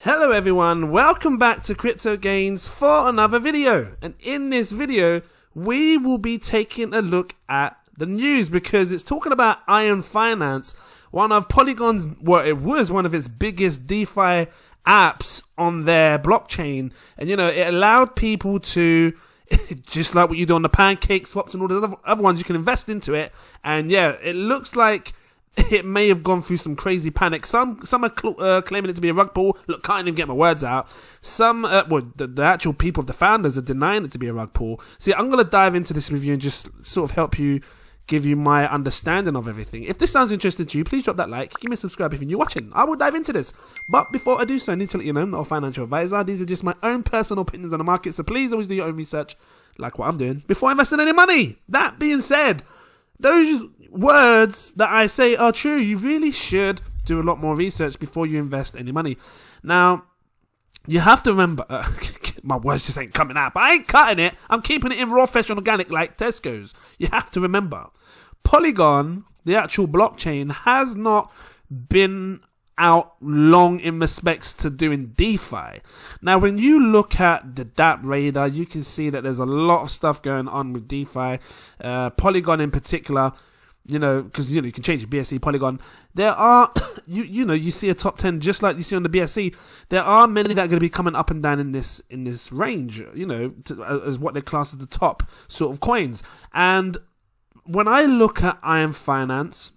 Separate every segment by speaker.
Speaker 1: Hello everyone, welcome back to Crypto Gains for another video. And in this video, we will be taking a look at the news because it's talking about Iron Finance, one of Polygon's, well, it was one of its biggest DeFi apps on their blockchain. And it allowed people to, just like what you do on the pancake swaps and all the other ones, you can invest into it. And yeah, it looks like it may have gone through some crazy panic. Some are claiming it to be a rug pull. Look, can't even get my words out. Some, the actual people, the founders, are denying it to be a rug pull. See, I'm going to dive into this review and just sort of help you, give you my understanding of everything. If this sounds interesting to you, please drop that like. Give me a subscribe if you're new watching. I will dive into this. But before I do so, I need to let you know I'm not a financial advisor. These are just my own personal opinions on the market. So please always do your own research, like what I'm doing, before investing any money. That being said, those words that I say are true. You really should do a lot more research before you invest any money. Now, you have to remember, my words just ain't coming out, but I ain't cutting it. I'm keeping it in raw, fresh, and organic like Tesco's. You have to remember, Polygon, the actual blockchain, has not been out long in respects to doing DeFi. Now, when you look at the DApp radar, you can see that there's a lot of stuff going on with DeFi. Polygon in particular, because you can change your BSC Polygon. There are, you see a top 10 just like you see on the BSC. There are many that are going to be coming up and down in this range, as what they class as the top sort of coins. And when I look at Iron Finance,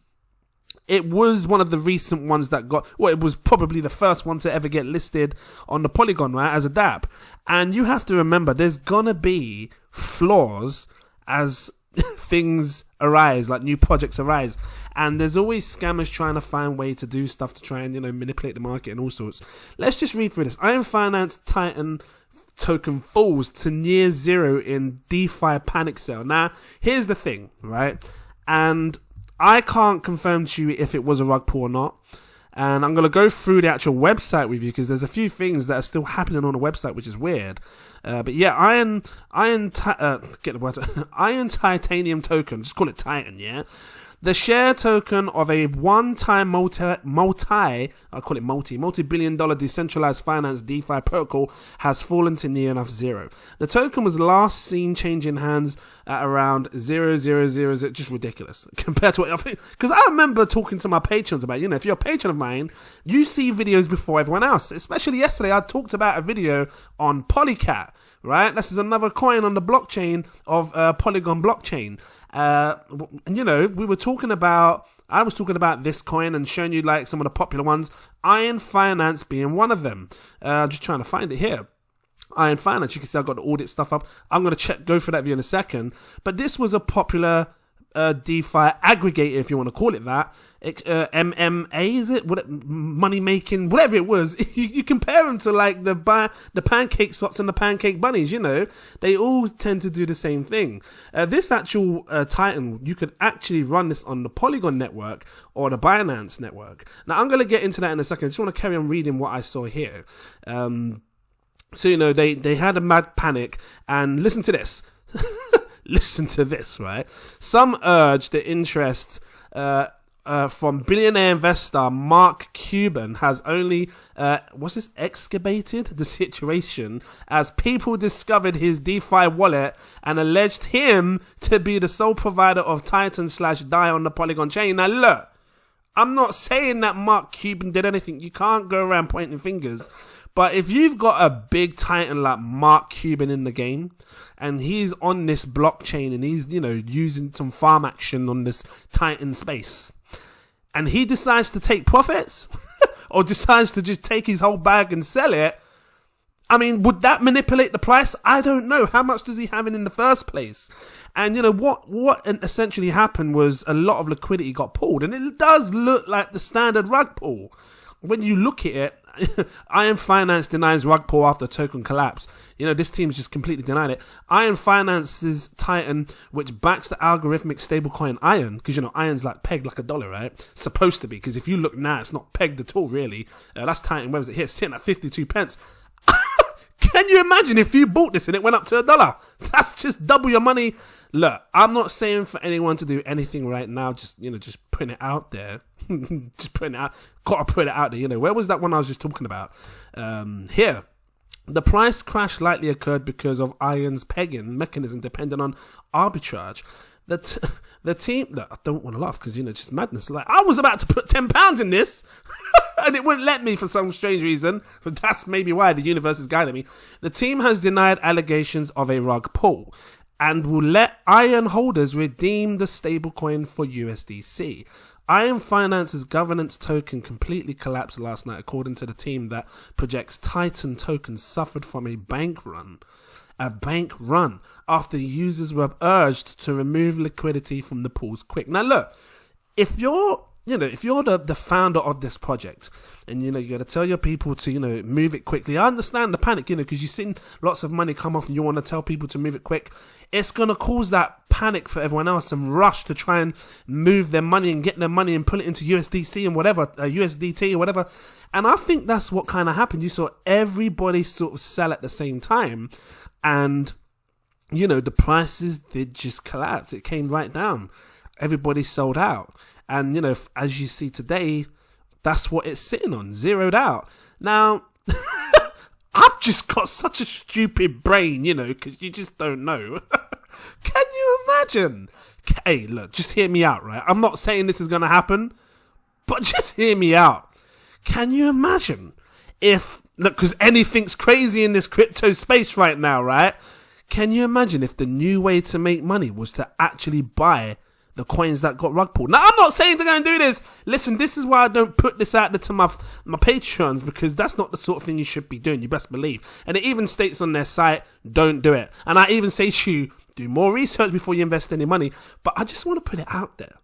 Speaker 1: it was one of the recent ones that it was probably the first one to ever get listed on the Polygon, right, as a DApp. And you have to remember, there's gonna be flaws as things arise, like new projects arise. And there's always scammers trying to find way to do stuff to try and, manipulate the market and all sorts. Let's just read through this. Iron Finance Titan token falls to near zero in DeFi panic sale. Now, here's the thing, right? And I can't confirm to you if it was a rug pull or not. And I'm going to go through the actual website with you because there's a few things that are still happening on the website, which is weird. But yeah, Iron Titanium token, just call it Titan, yeah? The share token of a one-time multi-billion dollar decentralized finance DeFi protocol has fallen to near enough zero. The token was last seen changing hands at around 0.000, just ridiculous compared to what I think. Because I remember talking to my patrons about, if you're a patron of mine, you see videos before everyone else. Especially yesterday, I talked about a video on Polycat, right? This is another coin on the blockchain of Polygon blockchain. And we were talking about, I was talking about this coin and showing you like some of the popular ones, Iron Finance being one of them. Just trying to find it here. Iron Finance, you can see I've got the audit stuff up. I'm going to go for that video in a second. But this was a popular DeFi aggregator, if you want to call it that. MMA, is it? Money making, whatever it was. You compare them to like the pancake swaps and the pancake bunnies, they all tend to do the same thing. This actual Titan, you could actually run this on the Polygon network or the Binance network. Now, I'm going to get into that in a second. I just want to carry on reading what I saw here. So, they had a mad panic, and listen to this. Listen to this, right? Some urge the interest from billionaire investor Mark Cuban has only, excavated the situation as people discovered his DeFi wallet and alleged him to be the sole provider of Titan/DAI on the Polygon chain. Now look, I'm not saying that Mark Cuban did anything. You can't go around pointing fingers. But if you've got a big Titan like Mark Cuban in the game, and he's on this blockchain and he's, using some farm action on this Titan space, and he decides to take profits or decides to just take his whole bag and sell it, I mean, would that manipulate the price? I don't know. How much does he have in the first place? And what essentially happened was a lot of liquidity got pulled, and it does look like the standard rug pull. When you look at it, Iron Finance denies rug pull after token collapse. This team's just completely denied it. Iron Finance's Titan, which backs the algorithmic stablecoin Iron, because Iron's like pegged like a dollar, right? Supposed to be, because if you look now, it's not pegged at all, really. That's Titan. Where was it here? Sitting at 52 pence. Can you imagine if you bought this and it went up to $1? That's just double your money. Look, I'm not saying for anyone to do anything right now. Just putting it out there. Just putting it out. Gotta put it out there. You know, where was that one I was just talking about? Here. The price crash likely occurred because of Iron's pegging mechanism depending on arbitrage. The team... Look, I don't want to laugh because, you know, it's just madness. Like, I was about to put £10 in this and it wouldn't let me for some strange reason. But that's maybe why the universe is guiding me. The team has denied allegations of a rug pull and will let Iron holders redeem the stablecoin for USDC. Iron Finance's governance token completely collapsed last night, according to the team that projects Titan tokens suffered from a bank run after users were urged to remove liquidity from the pools quick. Now look, if you're the founder of this project and, you know, you got to tell your people to, you know, move it quickly. I understand the panic, you know, because you've seen lots of money come off and you want to tell people to move it quick. It's going to cause that panic for everyone else and rush to try and move their money and get their money and pull it into USDC and whatever, USDT or whatever. And I think that's what kind of happened. You saw everybody sort of sell at the same time and, you know, the prices did just collapse. It came right down. Everybody sold out. And, you know, as you see today, that's what it's sitting on, zeroed out. Now, I've just got such a stupid brain, you know, because you just don't know. Can you imagine? Hey, look, just hear me out, right? I'm not saying this is going to happen, but just hear me out. Can you imagine if, look, because anything's crazy in this crypto space right now, right? Can you imagine if the new way to make money was to actually buy the coins that got rug pulled? Now, I'm not saying to go and do this. Listen, this is why I don't put this out there to my Patreons, because that's not the sort of thing you should be doing, you best believe. And it even states on their site, don't do it. And I even say to you, do more research before you invest any money. But I just want to put it out there.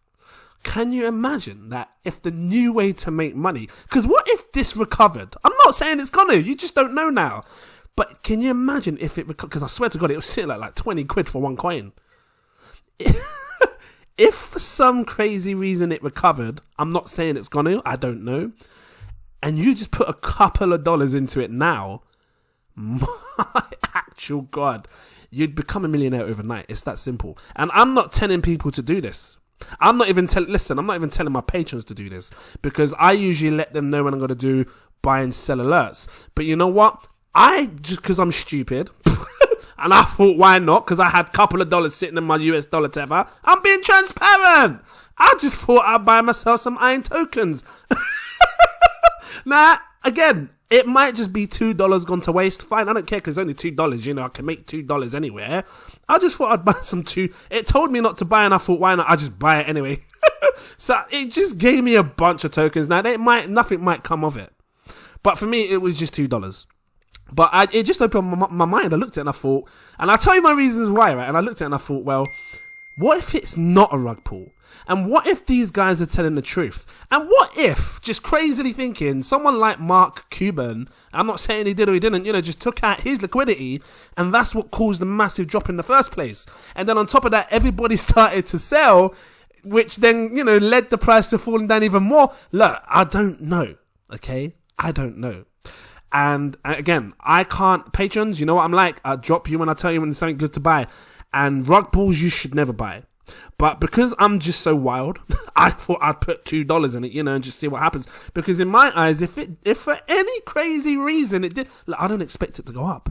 Speaker 1: Can you imagine that if the new way to make money, because what if this recovered? I'm not saying it's gonna, you just don't know now. But can you imagine if it recovered? Because I swear to God, it was sitting like 20 quid for one coin. If for some crazy reason it recovered, I'm not saying it's gonna, I don't know, and you just put a couple of dollars into it now, my actual God, you'd become a millionaire overnight. It's that simple. And I'm not telling people to do this. I'm not even telling my patrons to do this, because I usually let them know when I'm going to do buy and sell alerts. But you know what? Just because I'm stupid, and I thought, why not? Because I had a couple of dollars sitting in my US dollar tether. I'm being transparent. I just thought I'd buy myself some iron tokens. Now, again, it might just be $2 gone to waste. Fine, I don't care because it's only $2. You know, I can make $2 anywhere. I just thought I'd buy some It told me not to buy, and I thought, why not? I just buy it anyway. So it just gave me a bunch of tokens. Now, nothing might come of it. But for me, it was just $2. But it just opened my mind. I looked at it and I thought, and I'll tell you my reasons why, right? And I looked at it and I thought, well, what if it's not a rug pull? And what if these guys are telling the truth? And what if, just crazily thinking, someone like Mark Cuban, I'm not saying he did or he didn't, you know, just took out his liquidity, and that's what caused the massive drop in the first place. And then on top of that, everybody started to sell, which then, you know, led the price to falling down even more. Look, I don't know, okay? I don't know. And again, I can't, patrons, you know what I'm like, I'll drop you when I tell you when there's something good to buy. And rug pulls you should never buy. But because I'm just so wild, I thought I'd put $2 in it, you know, and just see what happens. Because in my eyes, if for any crazy reason it did, look, I don't expect it to go up.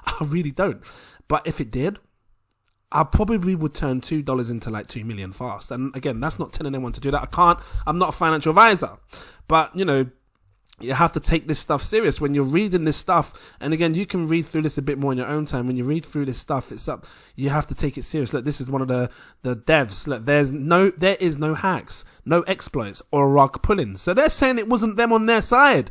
Speaker 1: I really don't. But if it did, I probably would turn $2 into like 2 million fast. And again, that's not telling anyone to do that. I'm not a financial advisor. But, you know, you have to take this stuff serious when you're reading this stuff. And again, you can read through this a bit more in your own time. When you read through this stuff, you have to take it serious. Look, this is one of the devs. Look, there is no hacks, no exploits or rug pulling. So they're saying it wasn't them on their side.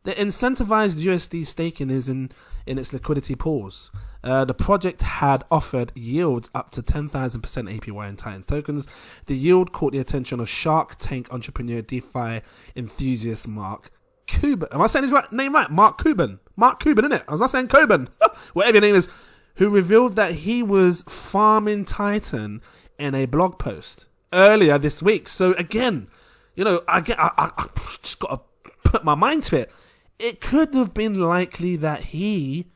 Speaker 1: The incentivized USD staking is in its liquidity pools. The project had offered yields up to 10,000% APY in Titans tokens. The yield caught the attention of Shark Tank entrepreneur DeFi enthusiast Mark Cuban. Am I saying his name right? Mark Cuban. Mark Cuban, innit? I was not saying Coban. Whatever your name is. Who revealed that he was farming Titan in a blog post earlier this week. So again, you know, I just got to put my mind to it. It could have been likely that he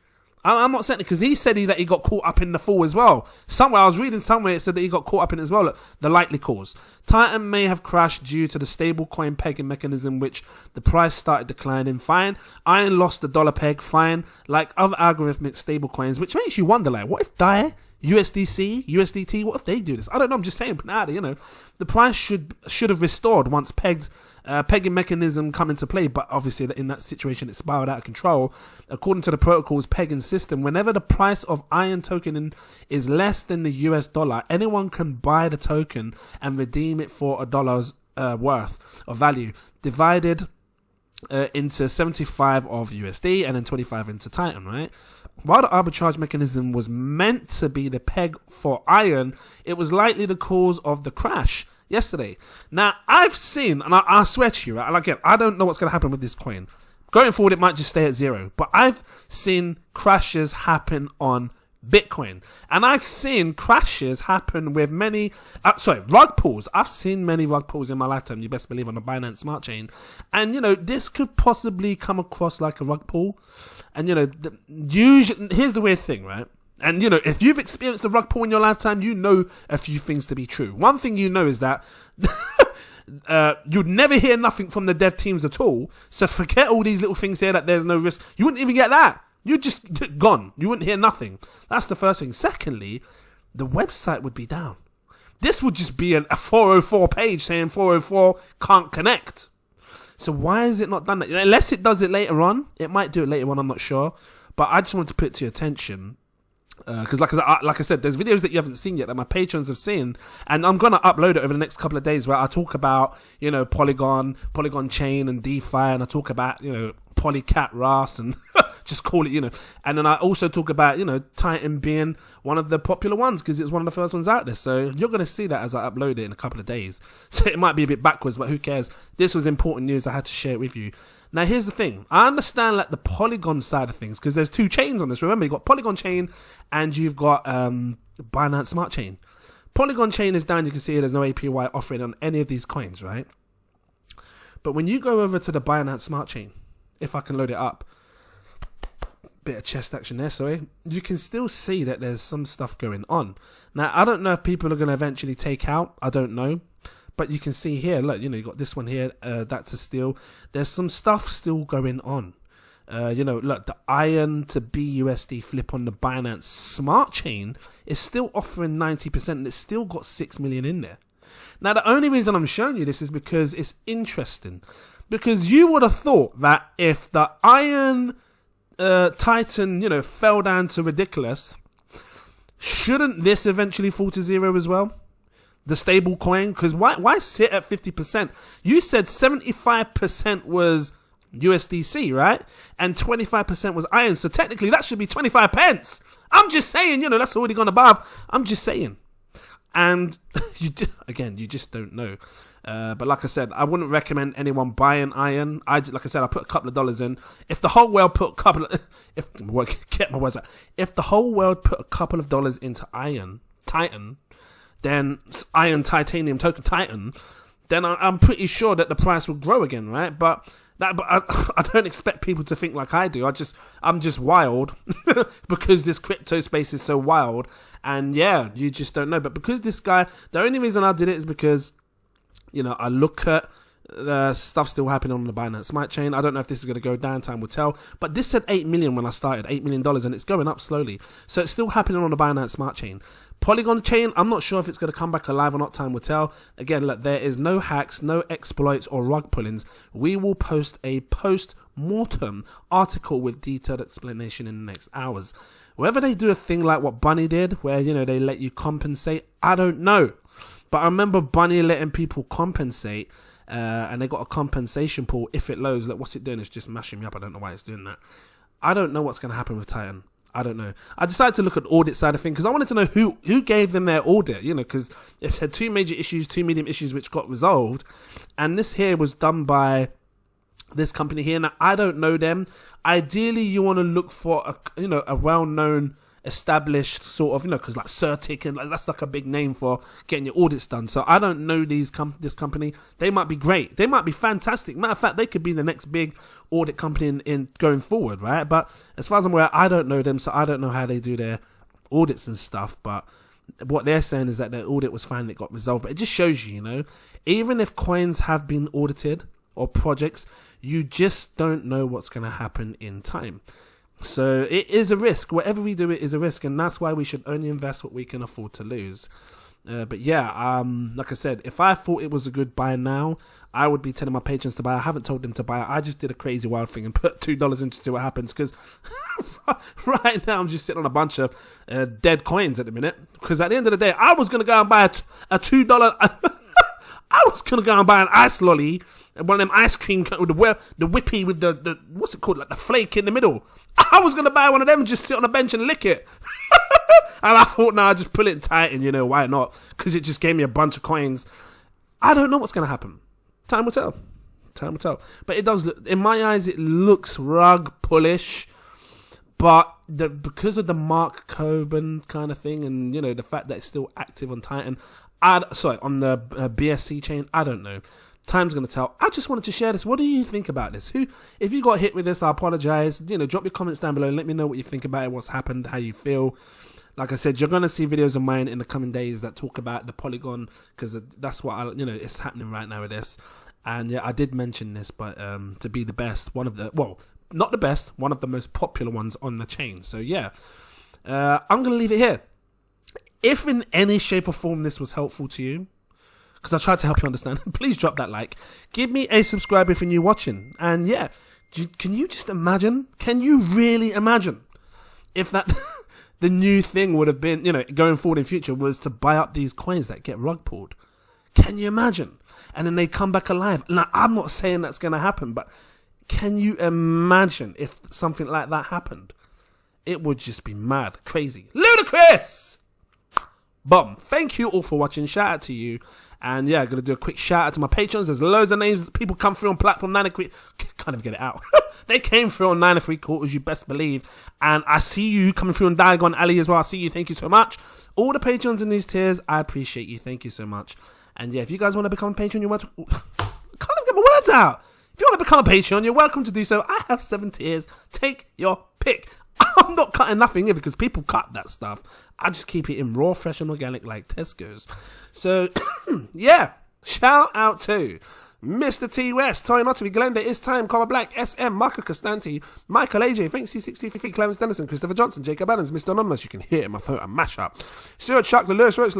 Speaker 1: I'm not saying it because he said that he got caught up in the fall as well. Somewhere I was reading somewhere it said that he got caught up in it as well. Look, the likely cause: Titan may have crashed due to the stablecoin pegging mechanism, which the price started declining. Fine. Iron lost the dollar peg. Fine. Like other algorithmic stablecoins, which makes you wonder, like, what if DAI, USDC, USDT, what if they do this? I don't know. I'm just saying, but the price should have restored once pegging mechanism come into play, but obviously in that situation it spiraled out of control. According to the protocol's pegging system, whenever the price of iron token is less than the US dollar, anyone can buy the token and redeem it for $1 worth of value, divided into 75 of USD and then 25 into Titan, right? While the arbitrage mechanism was meant to be the peg for iron, it was likely the cause of the crash yesterday. Now, I've seen, and I swear to you, right, like, I don't know what's going to happen with this coin. Going forward, it might just stay at zero. But I've seen crashes happen on Bitcoin. And I've seen crashes happen with many, rug pulls. I've seen many rug pulls in my lifetime, you best believe, on the Binance Smart Chain. And, this could possibly come across like a rug pull. And, usually, here's the weird thing, right? And, if you've experienced a rug pull in your lifetime, you know a few things to be true. One thing you know is that you'd never hear nothing from the dev teams at all. So forget all these little things here that there's no risk. You wouldn't even get that. You'd just gone. You wouldn't hear nothing. That's the first thing. Secondly, the website would be down. This would just be a 404 page saying 404 can't connect. So why is it not done that? Unless it does it later on. It might do it later on, I'm not sure. But I just wanted to put it to your attention. Because like I said, there's videos that you haven't seen yet that my patrons have seen, and I'm going to upload it over the next couple of days where I talk about, Polygon Chain and DeFi, and I talk about, Polycat RAS and just call it, and then I also talk about, Titan being one of the popular ones because it's one of the first ones out there. So you're going to see that as I upload it in a couple of days. So it might be a bit backwards, but who cares? This was important news. I had to share it with you. Now, here's the thing. I understand like the Polygon side of things because there's two chains on this. Remember, you've got Polygon Chain and you've got Binance Smart Chain. Polygon Chain is down. You can see there's no APY offering on any of these coins, right? But when you go over to the Binance Smart Chain, if I can load it up, bit of chest action there, sorry, you can still see that there's some stuff going on. Now, I don't know if people are going to eventually take out. I don't know. But you can see here, look, you got this one here, that's a steal. There's some stuff still going on. Look, the iron to BUSD flip on the Binance Smart Chain is still offering 90% and it's still got 6 million in there. Now, the only reason I'm showing you this is because it's interesting. Because you would have thought that if the iron Titan, fell down to ridiculous, shouldn't this eventually fall to zero as well? The stable coin, because why sit at 50%? You said 75% was USDC, right? And 25% was iron. So technically that should be 25 pence. I'm just saying, that's already gone above. I'm just saying. And you just don't know. But like I said, I wouldn't recommend anyone buying iron. I put a couple of dollars in. If the whole world put if the whole world put a couple of dollars into Titan, then iron titanium token Titan, then I'm pretty sure that the price will grow again, right? But I don't expect people to think like I do. I'm just wild because this crypto space is so wild, and yeah, you just don't know. But because this guy, the only reason I did it is because, I look at the stuff still happening on the Binance Smart Chain. I don't know if this is going to go down, time will tell. But this said 8 million when I started, $8 million, and it's going up slowly. So it's still happening on the Binance Smart Chain. Polygon Chain, I'm not sure if it's going to come back alive or not, time will tell. Again, look, there is no hacks, no exploits or rug pullings. We will post a post-mortem article with detailed explanation in the next hours. Whether they do a thing like what Bunny did, where, they let you compensate, I don't know. But I remember Bunny letting people compensate, and they got a compensation pool if it loads. Look, what's it doing? It's just mashing me up. I don't know why it's doing that. I don't know what's going to happen with Titan. I don't know. I decided to look at the audit side of things because I wanted to know who gave them their audit, because it had 2 major issues, 2 medium issues, which got resolved. And this here was done by this company here. Now, I don't know them. Ideally, you want to look for a well-known established sort of, because like Certic and like, that's like a big name for getting your audits done. So I don't know this company. They might be great. They might be fantastic. Matter of fact, they could be the next big audit company in going forward, right? But as far as I'm aware, I don't know them, so I don't know how they do their audits and stuff. But what they're saying is that their audit was fine, it got resolved. But it just shows you, even if coins have been audited or projects, you just don't know what's going to happen in time. So it is a risk. Whatever we do, it is a risk, and that's why we should only invest what we can afford to lose. But yeah, like I said, if I thought it was a good buy now, I would be telling my patrons to buy. I haven't told them to buy. I just did a crazy wild thing and put $2 in to see what happens, because right now I'm just sitting on a bunch of dead coins at the minute, because at the end of the day, I was going to go and buy a $2... I was going to go and buy an ice lolly, one of them ice cream with the whippy with the what's it called, like the flake in the middle. I was going to buy one of them and just sit on a bench and lick it. And I thought, nah, just pull it tight and, why not? Because it just gave me a bunch of coins. I don't know what's going to happen. Time will tell. Time will tell. But it does, in my eyes, it looks rug pullish. But because of the Mark Cuban kind of thing and, the fact that it's still active on Titan, on the BSC chain, I don't know. Time's going to tell. I just wanted to share this. What do you think about this? If you got hit with this, I apologize. Drop your comments down below and let me know what you think about it, what's happened, how you feel. Like I said, you're going to see videos of mine in the coming days that talk about the Polygon, because that's what, it's happening right now with this. And yeah, I did mention this, but to be the best, not the best, one of the most popular ones on the chain. So yeah, I'm going to leave it here. If in any shape or form this was helpful to you, because I tried to help you understand, please drop that like. Give me a subscribe if you're new watching. And yeah, can you just imagine? Can you really imagine if that the new thing would have been, going forward in future, was to buy up these coins that get rug pulled? Can you imagine? And then they come back alive. Now, I'm not saying that's going to happen, but can you imagine if something like that happened? It would just be mad, crazy, ludicrous. Boom. Thank you all for watching. Shout out to you. And yeah, I'm going to do a quick shout out to my patrons. There's loads of names. People come through on platform 9 3. Can't even get it out. They came through on 9 3/4, you best believe. And I see you coming through on Diagon Alley as well. I see you. Thank you so much. All the patrons in these tiers, I appreciate you. Thank you so much. And yeah, if you guys want to become a patron, you're welcome. I can't even get my words out. If you want to become a Patreon, you're welcome to do so. I have 7 tiers. Take your pick. I'm not cutting nothing here because people cut that stuff. I just keep it in raw, fresh and organic like Tesco's. So, yeah. Shout out to Mr. T West, Tori Notary, Glenda, It's Time, Comma Black, SM, Marco Costanti, Michael AJ, Think C63, Clarence Dennison, Christopher Johnson, Jacob Adams, Mr. Anonymous, you can hear it in my throat, a mash up. Stuart Shark, Lewis Rose,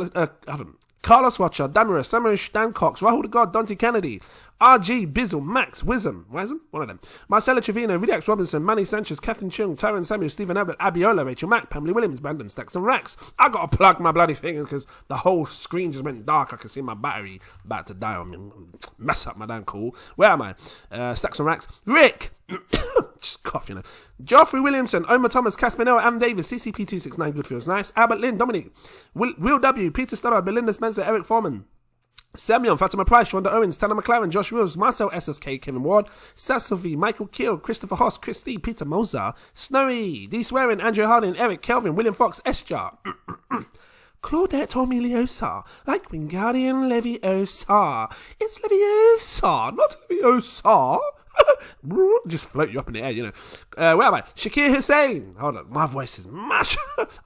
Speaker 1: Carlos Watcher, Damaris, Samarush, Dan Cox, Rahul the God, Dante Kennedy, RG, Bizzle, Max, Wisdom, one of them, Marcella Trevino, Vidax Robinson, Manny Sanchez, Catherine Chung, Tyron Samuel, Stephen Abbott, Abiola, Rachel Mack, Pamela Williams, Brandon Stacks and Rax. I gotta plug my bloody thing because the whole screen just went dark. I can see my battery about to die on me, mess up my damn call. Where am I? Stacks and Rax, Rick, just cough, Geoffrey Williamson, Omar Thomas, Caspinell, Am Davis, CCP269, Good Feels Nice, Albert Lynn, Dominic, Will W, Peter Stoddard, Belinda Spencer, Eric Foreman, Samuel, Fatima Price, Shonda Owens, Tanner McLaren, Josh Wills, Marcel SSK, Kevin Ward, Sassovy, Michael Keel, Christopher Hoss, Christy, Peter Moser, Snowy, D Swearing, Andrew Harding, Eric, Kelvin, William Fox, S-Jar, Claudette Tomiliosa, like Wingardium Leviosa. It's Leviosa, not Leviosa. Just float you up in the air, where am I? Shakir Hussain. Hold on, my voice is mash.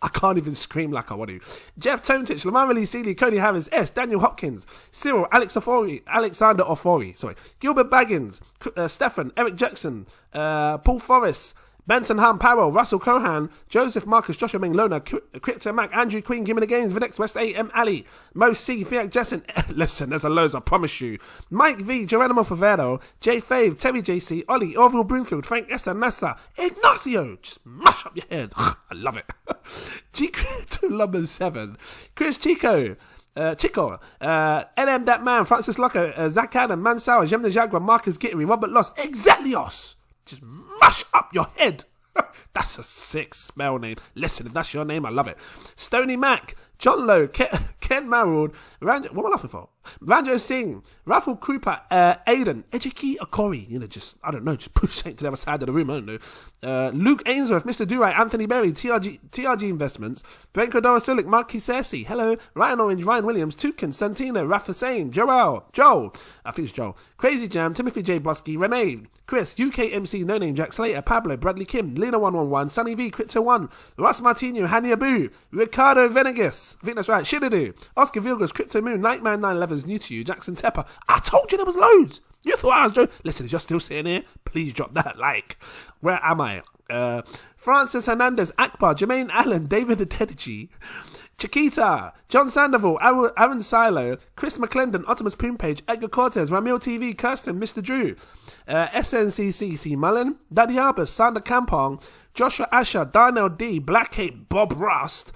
Speaker 1: I can't even scream like I want to. Jeff Tontich, Lamar Lee Seeley, Cody Harris, S. Daniel Hopkins, Cyril, Alexander Ofori, Gilbert Baggins, Stefan, Eric Jackson, Paul Forrest, Benson Ham, Powell, Russell Cohan, Joseph Marcus, Joshua Ming, Lona, Crypto Mac, Andrew Queen, Gimme the Games, Vinex West A.M. Ali, Mo C, Fiat Jessen, listen, there's a loads, I promise you. Mike V, Geronimo Favero, J Fave, Terry JC, Ollie, Orville Broomfield, Frank Essa, Nassa, Ignacio, just mash up your head. I love it. G Crypto Lumber 7, Chris Chico, Chico, NM That Man, Francis Locker, Zach Adam, Mansauer, Jem the Jaguar, Marcus Gittery, Robert Loss, Exatlios. Just mash up your head. That's a sick spell name. Listen, if that's your name, I love it. Stony Mac, John Lowe, Ken Marrold, what am I laughing for? Ranjo Singh, Raffle Krupa, Aiden, Ejiki Okori, just push Saint to the other side of the room, I don't know. Luke Ainsworth, Mr. Durai, Anthony Berry, TRG Investments, Branko Dorasulik, Mark Kisesi, hello, Ryan Orange, Ryan Williams, Tukin, Santino, Rafa Sane, Joel, I think it's Joel, Crazy Jam, Timothy J. Bosky, Renee, Chris, UKMC, No Name, Jack Slater, Pablo, Bradley Kim, Lena111, Sunny V, Crypto 1, Russ Martino, Hania Boo, Ricardo Venegas, I think that's right, Shidadu, Oscar Vilgas, Crypto Moon, Nightman 911 is new to you, Jackson Tepper. I told you there was loads. You thought I was joking. Listen, if you're still sitting here, please drop that like. Where am I? Francis Hernandez, Akbar, Jermaine Allen, David Adedeji, Chiquita, John Sandoval, Aaron Silo, Chris McClendon, Optimus Poompage, Edgar Cortez, Ramil TV, Kirsten, Mr. Drew, SNCCC Mullen, Daddy Arbus, Sander Kampong, Joshua Asher, Darnell D, Black Cape, Bob Rust,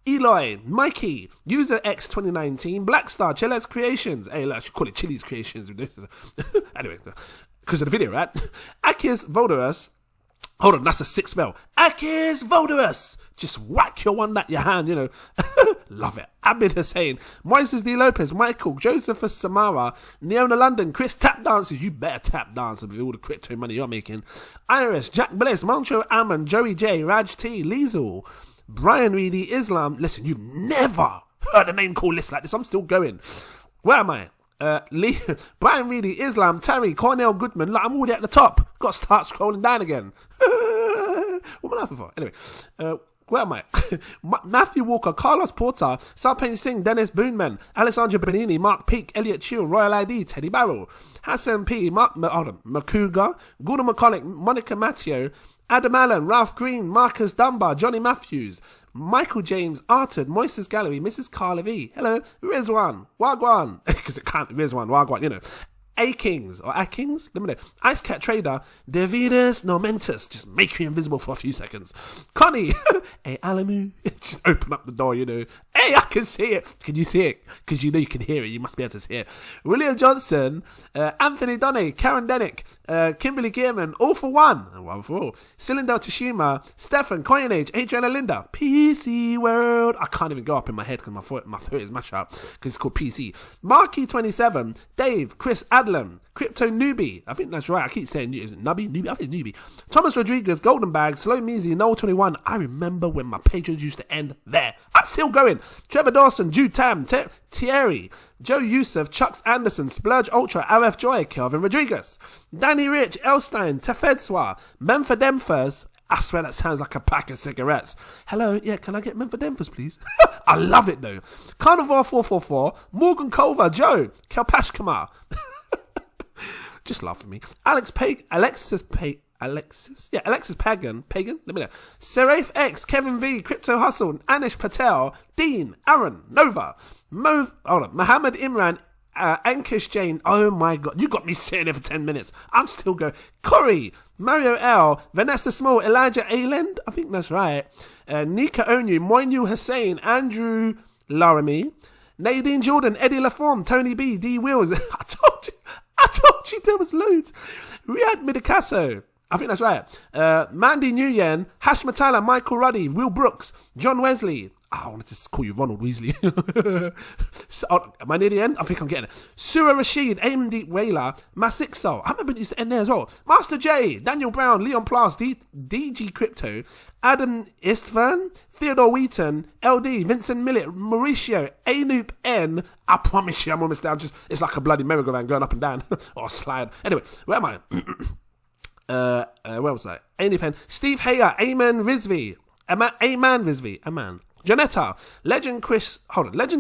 Speaker 1: Eloy, Mikey, User X 2019, Blackstar, Chiles Creations. Hey, I should call it Chili's Creations. Anyway, because of the video, right? Akis Voderus. Hold on, that's a 6 spell. Akis Voderus. Just whack your one at your hand, Love it. Abid Hussein, Moises D. Lopez, Michael, Joseph Samara, Neona London, Chris Tap Dances. You better tap dance with all the crypto money you're making. Iris, Jack Bliss, Moncho Ammon, Joey J, Raj T, Liesel, Brian Reedy, Islam. Listen, you've never heard a name called list like this. I'm still going. Where am I? Brian Reedy, Islam, Terry, Cornell Goodman. Look, I'm already at the top. Got to start scrolling down again. What am I laughing for? Anyway, where am I? Matthew Walker, Carlos Porter, Sarpane Singh, Dennis Boonman, Alessandro Benini, Mark Peake, Elliot Chill, Royal ID, Teddy Barrel, Hassan P, Makuga, Gordon McCulloch, Monica Matteo, Adam Allen, Ralph Green, Marcus Dunbar, Johnny Matthews, Michael James, Artud, Moises Gallery, Mrs. Carla V, hello, Rizwan, Wagwan, because it can't, Rizwan, Wagwan, A-Kings, or A-Kings, let me know, Ice Cat Trader, Davidus Nomentus, just make you invisible for a few seconds, Connie, hey, Alamu, just open up the door, hey, I can see it, can you see it, because you can hear it, you must be able to see it, William Johnson, Anthony Donny, Karen Denick, Kimberly Gearman, All for One, and One for All, Cylinder Tashima, Stefan, Coinage, Adriana Linda, PC World, I can't even go up in my head because my throat is mashed up, because it's called PC, Marky27, Dave, Chris Adlam, Crypto Newbie, I think that's right, I keep saying, is it Nubby? Newbie? I think it's Newbie, Thomas Rodriguez, Golden Bag, Slow Measy, Noel21, I remember when my pages used to end there, I'm still going, Trevor Dawson, Jude Tam, Thierry, Joe Youssef, Chucks Anderson, Splurge Ultra, RF Joy, Kelvin Rodriguez, Danny Rich, Elstein, Tefedswa, Memphademphas. I swear that sounds like a pack of cigarettes. Hello, yeah, can I get Memphademphas, please? I love it though. Carnivore 444, Morgan Culver, Joe, Kelpash Kumar. Just laugh at me. Alexis Pagan, let me know. Seraph X, Kevin V, Crypto Hustle, Anish Patel, Dean, Aaron, Nova, Mohammed Imran, Ankish Jane. Oh my god, you got me sitting there for 10 minutes. I'm still going. Corey, Mario L, Vanessa Small, Elijah Ayland, I think that's right. Nika Onyu, Moinu Hussein, Andrew Laramie, Nadine Jordan, Eddie Laforme, Tony B, D Wills. I told you there was loads. Riyad Midikaso, I think that's right. Mandy Nguyen, Hash Matala, Michael Ruddy, Will Brooks, John Wesley. I wanted to call you Ronald Weasley. Am I near the end? I think I'm getting it. Surah Rashid, AMD Whaler, Masixo. I remember it used to end there as well. Master J, Daniel Brown, Leon Plas, DG Crypto, Adam Istvan, Theodore Wheaton, LD, Vincent Millett, Mauricio, Anoop N. I promise you, I'm almost down. It's like a bloody merry-go-round going up and down. Or a slide. Anyway, where am I? Where was I? Anoop N. Steve Hayer, Amen Rizvi. Aman Rizvi. Aman. Janetta, Legend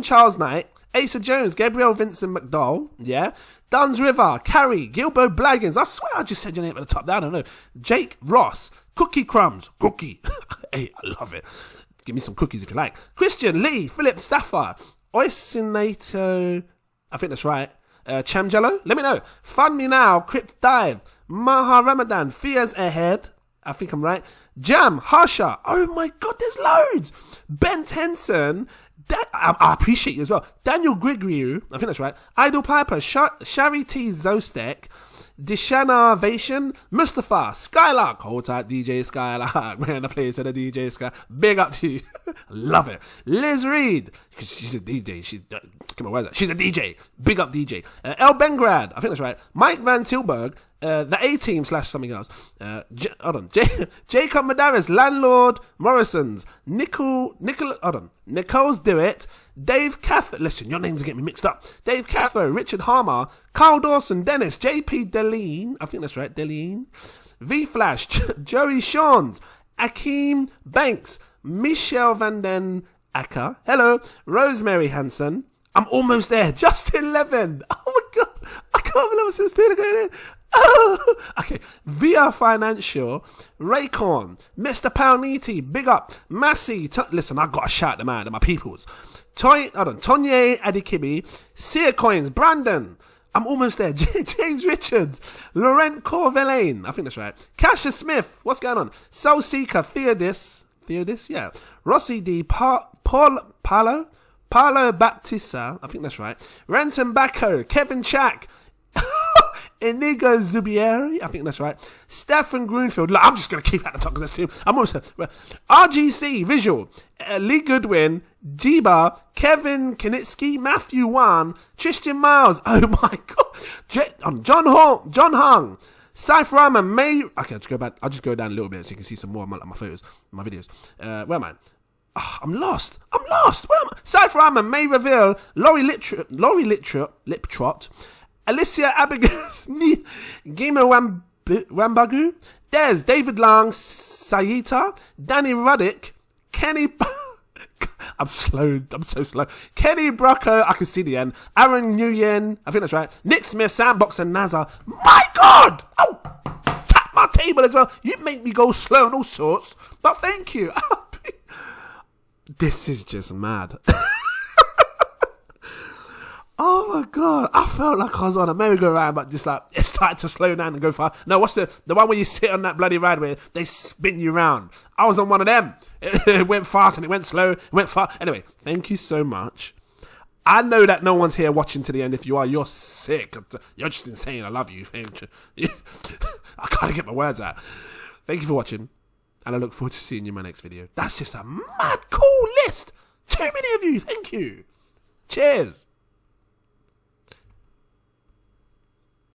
Speaker 1: Charles Knight, Asa Jones, Gabriel Vincent McDowell, yeah, Duns River, Carrie, Gilbo Blaggins, I swear I just said your name at the top, I don't know, Jake Ross, Cookie Crumbs, Cookie, hey, I love it, give me some cookies if you like, Christian, Lee, Philip Stafford, Oisinato, I think that's right, Chamjello, let me know, Fund Me Now, Crypt Dive, Maha Ramadan, Fears Ahead, I think I'm right, Jam, Harsha, oh my god, there's loads, Ben Tenson, I appreciate you as well, Daniel Grigriou, I think that's right, Idle Piper, Shari T. Zostek, Dishanavation, Mustafa, Skylark, hold tight DJ Skylark, wearing the place of the DJ Sky, big up to you, love it. Liz Reed, she's a DJ, she's a DJ, big up DJ. El Bengrad, I think that's right. Mike Van Tilburg, the A-Team / something else. Jacob Madaris, Landlord Morrison's, Nicole's Do It, Dave Catho, listen, your names are getting me mixed up. Dave Catho, Richard Harmer, Carl Dawson, Dennis, JP Deline, I think that's right, Deline, V Flash, Joey Shawns, Akeem Banks, Michelle Van Den Acker, hello, Rosemary Hanson, I'm almost there, Justin Levin, oh my god, I can't believe I'm still going in. Oh, okay. VR Financial, Raycorn, Mr. Pauniti, big up, Massey. Listen, I got to shout them out. They're my peoples. Tonye Adikibi, Sear Coins, Brandon. I'm almost there. James Richards, Laurent Corvelaine. I think that's right. Cassius Smith. What's going on? Soul Seeker, Theodis, yeah. Rossi D. Paolo Baptista. I think that's right. Renton Bacco, Kevin Chack. Inigo Zubieri, I think that's right. Stefan Grunfield. Look, I'm just going to keep at the top because that's too. I'm almost RGC Visual, Lee Goodwin, Jiba, Kevin Kinitsky, Matthew Wan, Tristan Miles. Oh my god, John Hung, Saif Rahman, May. Okay, I'll just go down a little bit so you can see some more of my photos, my videos. Where am I? Oh, I'm lost. Where am I? Saif Rahman, May Reville, Laurie Liptrot. Alicia Abigas, Gima Wambagu, Des, David Lang, Sayita, Danny Ruddick, Kenny, I'm so slow, Kenny Brocco, I can see the end, Aaron Nguyen, I think that's right, Nick Smith, Sandbox and Nazar, my god, oh, tap my table as well, you make me go slow and all sorts, but thank you, this is just mad. Oh my god, I felt like I was on a merry-go-round, but just like it started to slow down and go far. No, what's the one where you sit on that bloody ride where they spin you round? I was on one of them. It went fast and it went slow, it went far. Anyway, thank you so much. I know that no one's here watching to the end. If you are, you're sick. You're just insane. I love you. I can't get my words out. Thank you for watching, and I look forward to seeing you in my next video. That's just a mad cool list. Too many of you. Thank you. Cheers.